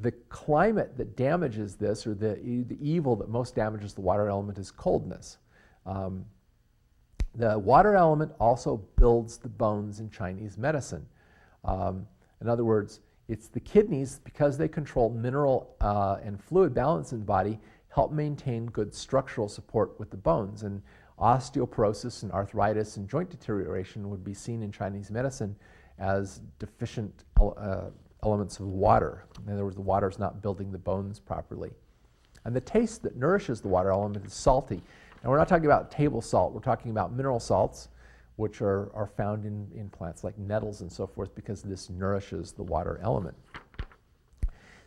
The climate that damages this, or the evil that most damages the water element, is coldness. The water element also builds the bones in Chinese medicine. In other words, it's the kidneys, because they control mineral and fluid balance in the body, help maintain good structural support with the bones. And osteoporosis and arthritis and joint deterioration would be seen in Chinese medicine as deficient elements of water. In other words, the water is not building the bones properly. And the taste that nourishes the water element is salty. And we're not talking about table salt, we're talking about mineral salts, which are found in plants like nettles and so forth, because this nourishes the water element.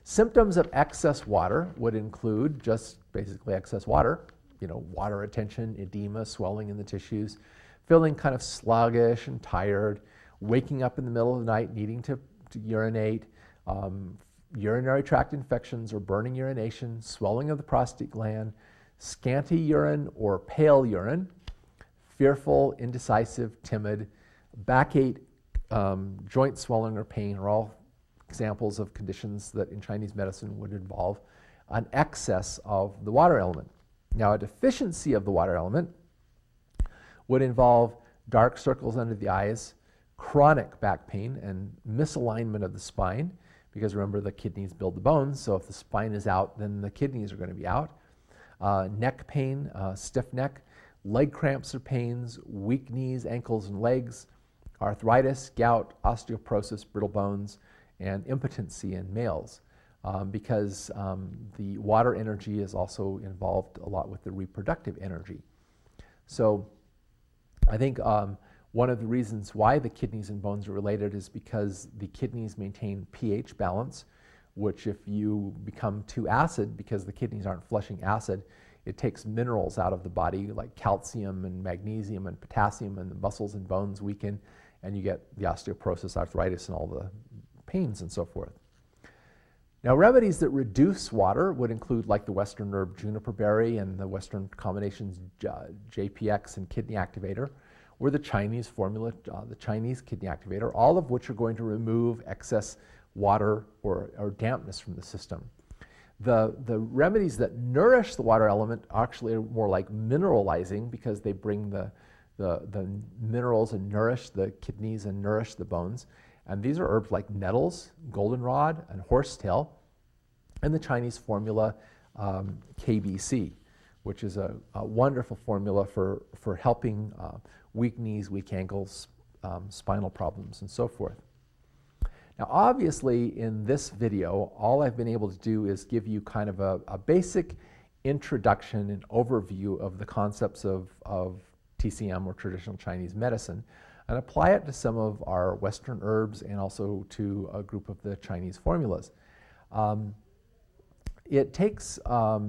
Symptoms of excess water would include just basically excess water, water retention, edema, swelling in the tissues, feeling kind of sluggish and tired, waking up in the middle of the night needing to urinate, urinary tract infections or burning urination, swelling of the prostate gland, scanty urine or pale urine, fearful, indecisive, timid, backache, joint swelling or pain are all examples of conditions that in Chinese medicine would involve an excess of the water element. Now, a deficiency of the water element would involve dark circles under the eyes, chronic back pain, and misalignment of the spine, because remember, the kidneys build the bones, so if the spine is out, then the kidneys are going to be out. Neck pain, stiff neck, leg cramps or pains, weak knees, ankles, and legs, arthritis, gout, osteoporosis, brittle bones, and impotency in males, because the water energy is also involved a lot with the reproductive energy. So I think one of the reasons why the kidneys and bones are related is because the kidneys maintain pH balance, which if you become too acid, because the kidneys aren't flushing acid, it takes minerals out of the body like calcium and magnesium and potassium, and the muscles and bones weaken, and you get the osteoporosis, arthritis, and all the pains and so forth. Now, remedies that reduce water would include like the Western herb juniper berry and the Western combinations JPX and kidney activator, or the Chinese formula, the Chinese kidney activator, all of which are going to remove excess water or dampness from the system. The remedies that nourish the water element actually are more like mineralizing, because they bring the minerals and nourish the kidneys and nourish the bones. And these are herbs like nettles, goldenrod, and horsetail, and the Chinese formula KBC, which is a wonderful formula for helping weak knees, weak ankles, spinal problems, and so forth. Now, obviously, in this video, all I've been able to do is give you kind of a basic introduction and overview of the concepts of TCM, or traditional Chinese medicine, and apply it to some of our Western herbs and also to a group of the Chinese formulas. It takes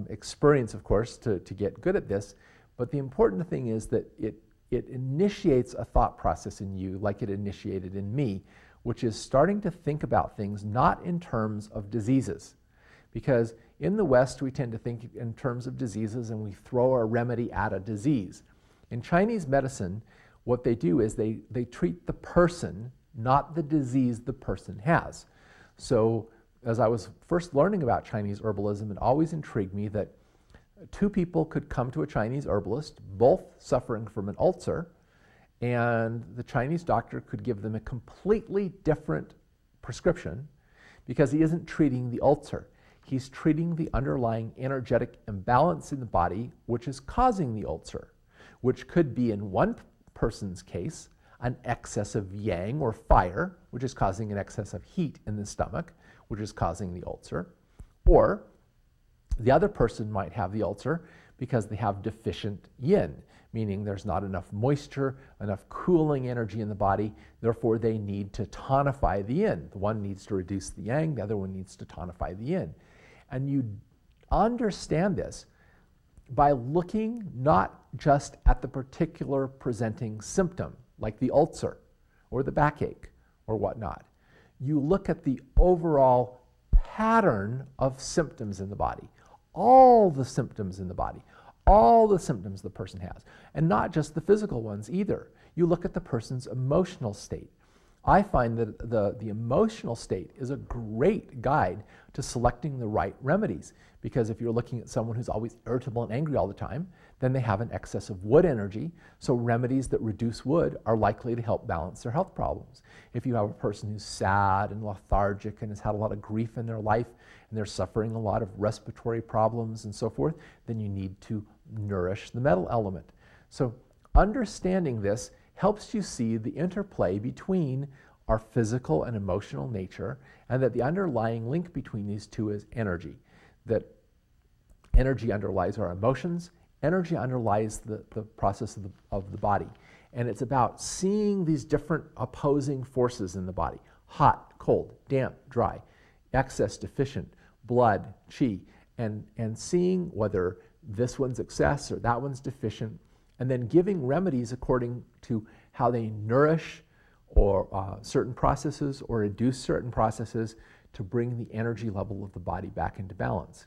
experience, of course, to get good at this, but the important thing is that it initiates a thought process in you, like it initiated in me, which is starting to think about things not in terms of diseases. Because in the West, we tend to think in terms of diseases and we throw a remedy at a disease. In Chinese medicine, what they do is they treat the person, not the disease the person has. So as I was first learning about Chinese herbalism, it always intrigued me that two people could come to a Chinese herbalist, both suffering from an ulcer, and the Chinese doctor could give them a completely different prescription because he isn't treating the ulcer. He's treating the underlying energetic imbalance in the body, which is causing the ulcer, which could be, in one person's case, an excess of yang or fire, which is causing an excess of heat in the stomach, which is causing the ulcer. Or the other person might have the ulcer because they have deficient yin, meaning there's not enough moisture, enough cooling energy in the body, therefore they need to tonify the yin. The one needs to reduce the yang, the other one needs to tonify the yin. And you understand this by looking not just at the particular presenting symptom, like the ulcer or the backache or whatnot. You look at the overall pattern of symptoms in the body, all the symptoms in the body, all the symptoms the person has, and not just the physical ones either. You look at the person's emotional state. I find that the emotional state is a great guide to selecting the right remedies, because if you're looking at someone who's always irritable and angry all the time, then they have an excess of wood energy, so remedies that reduce wood are likely to help balance their health problems. If you have a person who's sad and lethargic and has had a lot of grief in their life and they're suffering a lot of respiratory problems and so forth, then you need to nourish the metal element. So understanding this helps you see the interplay between our physical and emotional nature, and that the underlying link between these two is energy. That energy underlies our emotions, energy underlies the process of the body. And it's about seeing these different opposing forces in the body: hot, cold, damp, dry, excess, deficient, blood, chi, and seeing whether this one's excess or that one's deficient, and then giving remedies according to how they nourish or certain processes or reduce certain processes to bring the energy level of the body back into balance.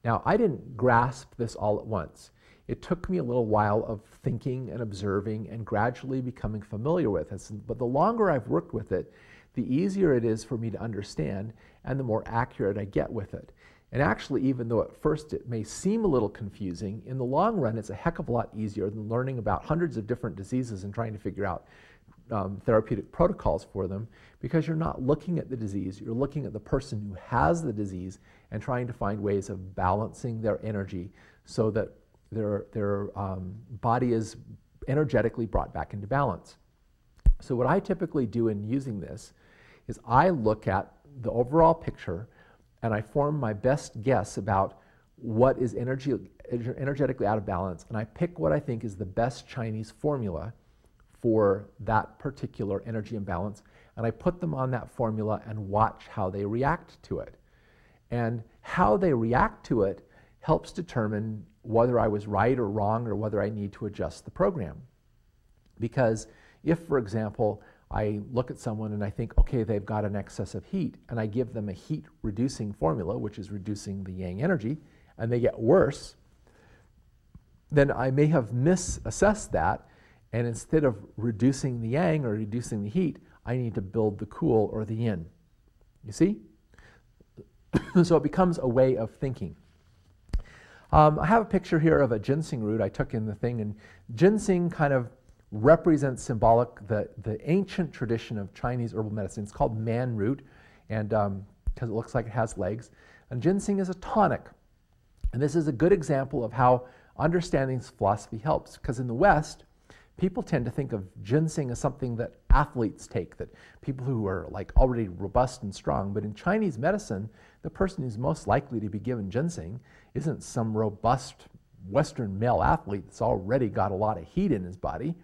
Now, I didn't grasp this all at once. It took me a little while of thinking and observing and gradually becoming familiar with this. But the longer I've worked with it, the easier it is for me to understand and the more accurate I get with it. And actually, even though at first it may seem a little confusing, in the long run it's a heck of a lot easier than learning about hundreds of different diseases and trying to figure out therapeutic protocols for them, because you're not looking at the disease, you're looking at the person who has the disease and trying to find ways of balancing their energy so that their body is energetically brought back into balance. So what I typically do in using this is I look at the overall picture and I form my best guess about what is energetically out of balance, and I pick what I think is the best Chinese formula for that particular energy imbalance, and I put them on that formula and watch how they react to it. And how they react to it helps determine whether I was right or wrong, or whether I need to adjust the program. Because if, for example, I look at someone and I think, okay, they've got an excess of heat, and I give them a heat reducing formula, which is reducing the yang energy, and they get worse, then I may have misassessed that, and instead of reducing the yang or reducing the heat, I need to build the cool or the yin. You see? So it becomes a way of thinking. I have a picture here of a ginseng root I took in the thing, and ginseng kind of represents symbolic the ancient tradition of Chinese herbal medicine. It's called man root, and because it looks like it has legs. And ginseng is a tonic. And this is a good example of how understanding this philosophy helps, because in the West, people tend to think of ginseng as something that athletes take, that people who are like already robust and strong. But in Chinese medicine, the person who's most likely to be given ginseng isn't some robust Western male athlete that's already got a lot of heat in his body.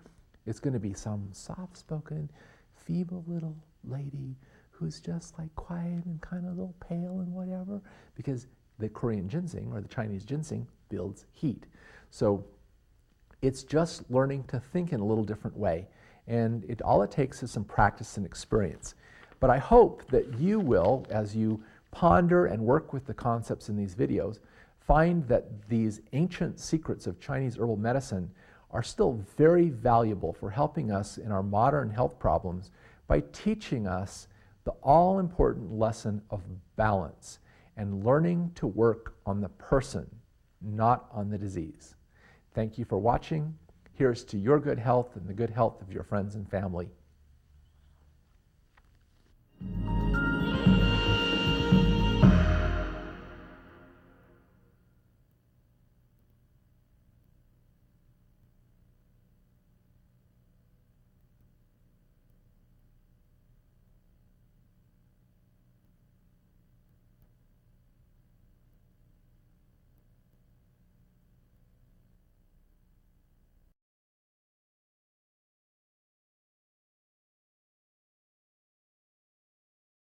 It's going to be some soft-spoken, feeble little lady who's just like quiet and kind of a little pale and whatever, because the Korean ginseng or the Chinese ginseng builds heat. So it's just learning to think in a little different way. And all it takes is some practice and experience. But I hope that you will, as you ponder and work with the concepts in these videos, find that these ancient secrets of Chinese herbal medicine are still very valuable for helping us in our modern health problems by teaching us the all-important lesson of balance and learning to work on the person, not on the disease. Thank you for watching. Here's to your good health and the good health of your friends and family.